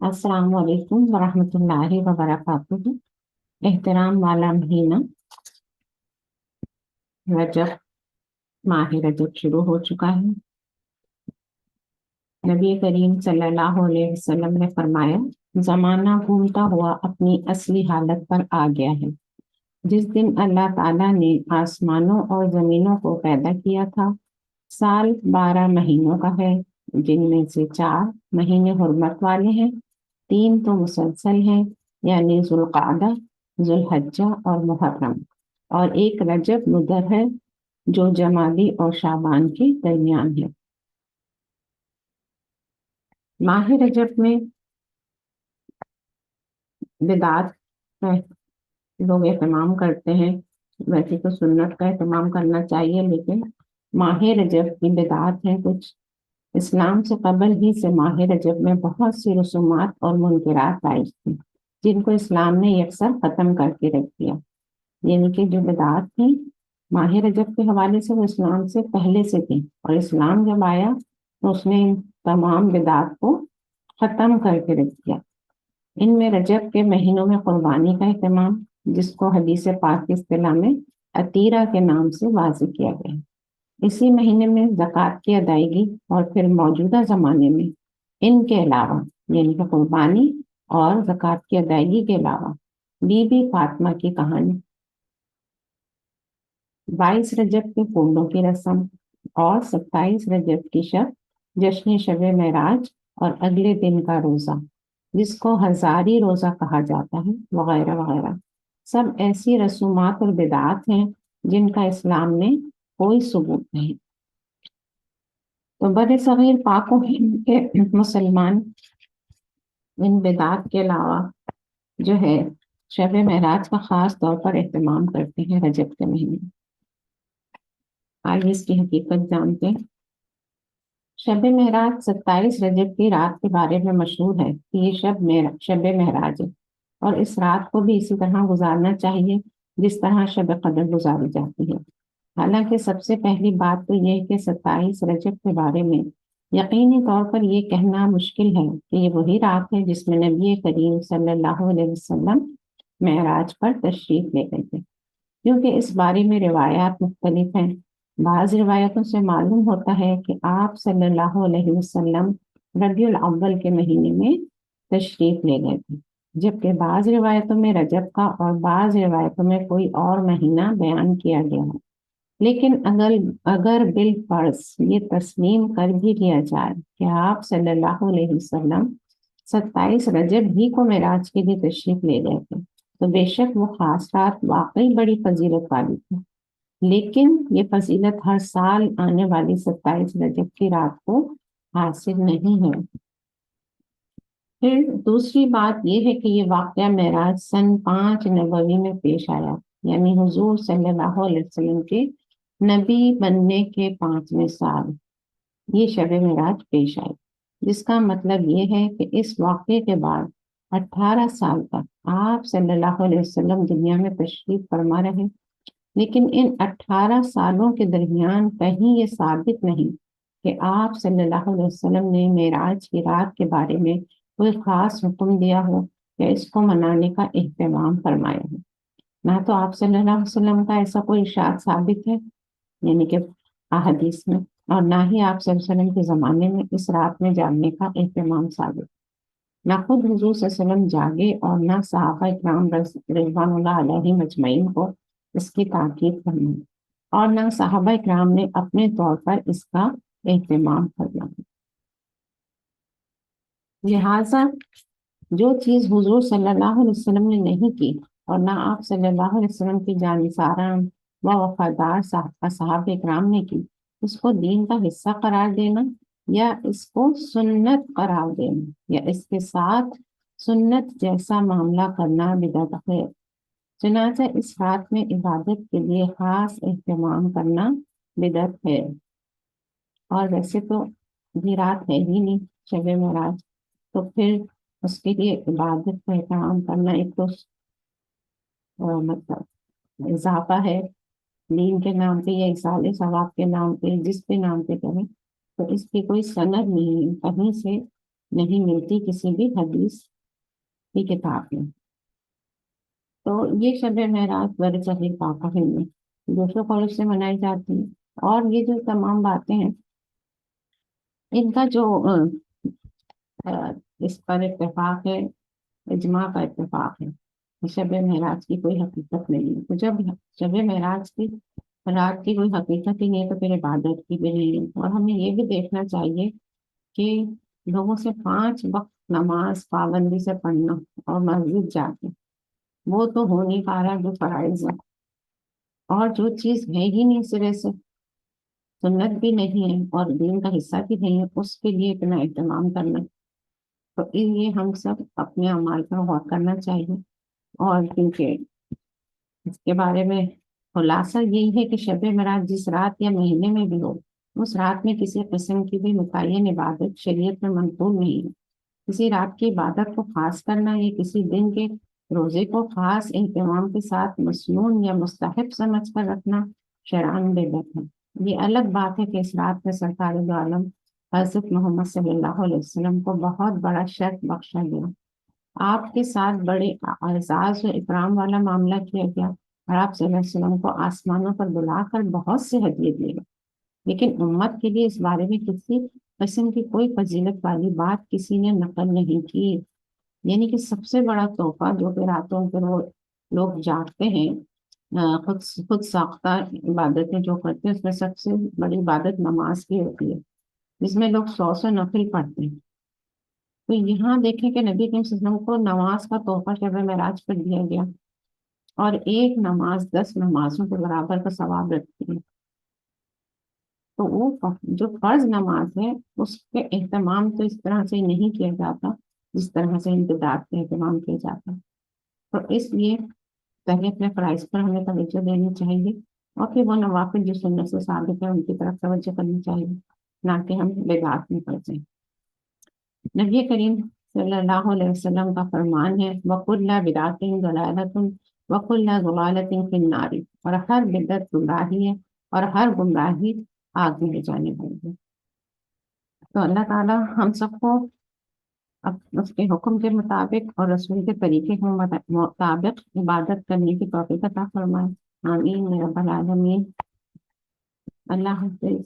السلام علیکم ورحمۃ اللہ وبرکاتہ۔ احترام والا مہینہ رجب، ماہ رجب شروع ہو چکا ہے۔ نبی کریم صلی اللہ علیہ وسلم نے فرمایا، زمانہ گھومتا ہوا اپنی اصلی حالت پر آ گیا ہے۔ جس دن اللہ تعالیٰ نے آسمانوں اور زمینوں کو پیدا کیا تھا، سال 12 مہینوں کا ہے، جن میں سے 4 مہینے حرمت والے ہیں، 3 تو مسلسل ہیں، یعنی ذوالقعدہ، ذوالحجہ اور محرم، اور ایک رجب مدر ہے جو جمادی اور شعبان کے درمیان ہے۔ ماہ رجب میں بدعات کا لوگ اہتمام کرتے ہیں۔ ویسے تو سنت کا اہتمام کرنا چاہیے، لیکن ماہ رجب کی بدعات ہیں کچھ۔ اسلام سے قبل ہی سے ماہ رجب میں بہت سی رسومات اور منکرات رائج تھیں، جن کو اسلام نے یکسر ختم کر کے رکھ دیا۔ یعنی کہ جو بدعات تھیں ماہ رجب کے حوالے سے، وہ اسلام سے پہلے سے تھیں، اور اسلام جب آیا تو اس نے ان تمام بدعات کو ختم کر کے رکھ دیا۔ ان میں رجب کے مہینوں میں قربانی کا اہتمام، جس کو حدیث پاک کی اصطلاح میں عتیرہ کے نام سے واضح کیا گیا ہے۔ اسی مہینے میں زکوٰۃ کی ادائیگی، اور پھر موجودہ زمانے میں ان کے علاوہ، یعنی کہ قربانی اور زکوٰۃ کی ادائیگی کے علاوہ، بی بی فاطمہ کی کہانی، 22 رجب کے پھولوں کی رسم، اور 27 رجب کی شب جشن شب معراج، اور اگلے دن کا روزہ جس کو ہزاری روزہ کہا جاتا ہے، وغیرہ وغیرہ، سب ایسی رسومات اور بدعات ہیں جن کا اسلام میں کوئی ثبوت نہیں۔ تو بر صغیر پاک و ہند کے مسلمان ان بدعات کے علاوہ جو ہے شب معراج کا خاص طور پر اہتمام کرتے ہیں رجب کے مہینے میں۔ آئیے اس کی حقیقت جانتے ہیں۔ شب معراج 27 رجب کی رات کے بارے میں مشہور ہے کہ یہ شب معراج ہے، اور اس رات کو بھی اسی طرح گزارنا چاہیے جس طرح شب قدر گزاری جاتی ہے۔ حالانکہ سب سے پہلی بات تو یہ ہے کہ 27 رجب کے بارے میں یقینی طور پر یہ کہنا مشکل ہے کہ یہ وہی رات ہے جس میں نبی کریم صلی اللہ علیہ وسلم معراج پر تشریف لے گئے تھے، کیونکہ اس بارے میں روایات مختلف ہیں۔ بعض روایتوں سے معلوم ہوتا ہے کہ آپ صلی اللہ علیہ وسلم ربیع الاول کے مہینے میں تشریف لے گئے تھے، جبکہ بعض روایتوں میں رجب کا اور بعض روایتوں میں کوئی اور مہینہ بیان کیا گیا ہے۔ لیکن اگر بالفرض یہ تسلیم کر بھی لیا جائے کہ آپ صلی اللہ علیہ وسلم 27 رجب ہی کو معراج کے لیے تشریف لے گئے تھے، تو بے شک وہ خاص رات واقعی بڑی فضیلت والی تھی، لیکن یہ فضیلت ہر سال آنے والی 27 رجب کی رات کو حاصل نہیں ہے۔ پھر دوسری بات یہ ہے کہ یہ واقعہ معراج سن 5 نبوی میں پیش آیا، یعنی حضور صلی اللہ علیہ وسلم کے نبی بننے کے 5ویں سال یہ شب معراج پیش آئی، جس کا مطلب یہ ہے کہ اس واقعے کے بعد 18 سال تک آپ صلی اللہ علیہ وسلم دنیا میں تشریف فرما رہے، لیکن ان 18 سالوں کے درمیان کہیں یہ ثابت نہیں کہ آپ صلی اللہ علیہ وسلم نے معراج کی رات کے بارے میں کوئی خاص حکم دیا ہو یا اس کو منانے کا اہتمام فرمایا ہو۔ نہ تو آپ صلی اللہ علیہ وسلم کا ایسا کوئی ارشاد ثابت ہے، یعنی کہ احادیث میں، اور نہ ہی آپ صلی اللہ علیہ وسلم کے زمانے میں اس رات میں جاگنے کا اہتمام ثابت۔ نہ خود حضور صلی اللہ علیہ وسلم جاگے، اور نہ صحابہ اکرام رضوان اللہ علیہ مجمعین کو اس کی تاکید کرنا، اور نہ صحابہ اکرام نے اپنے طور پر اس کا اہتمام کرنا۔ لہٰذا جو چیز حضور صلی اللہ علیہ وسلم نے نہیں کی، اور نہ آپ صلی اللہ علیہ وسلم کی جانثاران و وفادار صحابہ اکرام نے کی، اس کو دین کا حصہ قرار دینا یا اس کو سنت قرار دینا یا اس کے ساتھ سنت جیسا معاملہ کرنا بدعت ہے۔ چنانچہ اس رات میں عبادت کے لیے خاص اہتمام کرنا بدعت ہے، اور ویسے تو یہ رات ہے ہی نہیں شب معراج، تو پھر اس کے لیے عبادت کا اہتمام کرنا ایک تو مطلب اضافہ ہے دین کے نام پہ یا اصال ثواب کے نام پہ، جس پہ نام پہ کریں، تو اس کی کوئی سند نہیں ہے کہیں سے نہیں ملتی کسی بھی حدیث کی کتاب میں۔ تو یہ شب معراج برصغیر پاک و ہند میں دوسروں کالج سے منائی جاتی ہے۔ اور یہ جو تمام باتیں ہیں ان کا جو اس پر اتفاق ہے، اجماع کا اتفاق ہے، شب معراج کی کوئی حقیقت نہیں ہے۔ تو جب شب معراج کی رات کی کوئی حقیقت ہی نہیں ہے تو پھر عبادت کی بھی نہیں ہے۔ اور ہمیں یہ بھی دیکھنا چاہیے کہ لوگوں سے 5 وقت نماز پابندی سے پڑھنا اور مسجد جا کے وہ تو ہو نہیں پا رہا جو فرائض ہے، اور جو چیز ہے ہی نہیں سرے سے، سنت بھی نہیں ہے اور دین کا حصہ بھی نہیں ہے، اس کے لیے اتنا اہتمام کرنا۔ تو اس لیے ہم سب اپنے اعمال پر غور کرنا چاہیے، اور کیونکہ اس کے بارے میں خلاصہ یہی ہے کہ شب معراج جس رات یا مہینے میں بھی ہو، اس رات میں کسی قسم کی بھی متعین عبادت شریعت میں منظور نہیں ہے۔ کسی رات کی عبادت کو خاص کرنا یا کسی دن کے روزے کو خاص اہتمام کے ساتھ مسنون یا مستحب سمجھ کر رکھنا شرعاً بدعت ہے۔ یہ الگ بات ہے کہ اس رات میں سرکار دو عالم حضرت محمد صلی اللہ علیہ وسلم کو بہت بڑا شرف بخشا گیا، آپ کے ساتھ بڑے اعزاز و اکرام والا معاملہ کیا گیا، اور آپ صلی اللہ علیہ وسلم کو آسمانوں پر بلا کر بہت سے ہدیے دیے گئے، لیکن امت کے لیے اس بارے میں کسی قسم کی کوئی فضیلت والی بات کسی نے نقل نہیں کی۔ یعنی کہ سب سے بڑا تحفہ جو کہ راتوں پر وہ لوگ جاگتے ہیں، خود ساختہ عبادتیں جو کرتے ہیں، اس میں سب سے بڑی عبادت نماز کی ہوتی ہے، جس میں لوگ 100 نفل پڑھتے ہیں۔ تو یہاں دیکھیں کہ نبی کریم صلی اللہ علیہ وسلم کو نماز کا تحفہ شب معراج پر دیا گیا، اور ایک نماز 10 نمازوں کے برابر کا ثواب رکھتی ہے۔ تو وہ جو فرض نماز ہے اس کے اہتمام تو اس طرح سے نہیں کیا جاتا جس طرح سے امتداد کا اہتمام کیا جاتا۔ تو اس لیے پہلے اپنے فرائض پر ہمیں توجہ دینی چاہیے، اور پھر وہ نوافل جو سنت سے ثابت ہے ان کی طرف توجہ کرنی چاہیے، نہ کہ ہم بدعات میں پڑ جائیں۔ نبی کریم صلی اللہ علیہ وسلم کا فرمان ہے وَكُلُّ بِدْعَةٍ ضَلَالَةٌ وَكُلُّ ضَلَالَةٍ فِي النَّارِ، اور ہر بدعت گمراہی ہے اور ہر گمراہی آگ میں لے جانے والی ہے۔ تو اللہ تعالی ہم سب کو اس کے حکم کے مطابق اور رسول کے طریقے کے مطابق عبادت کرنے کی توفیق عطا فرمائے، آمین یا رب العالمین۔ اللہ حافظ۔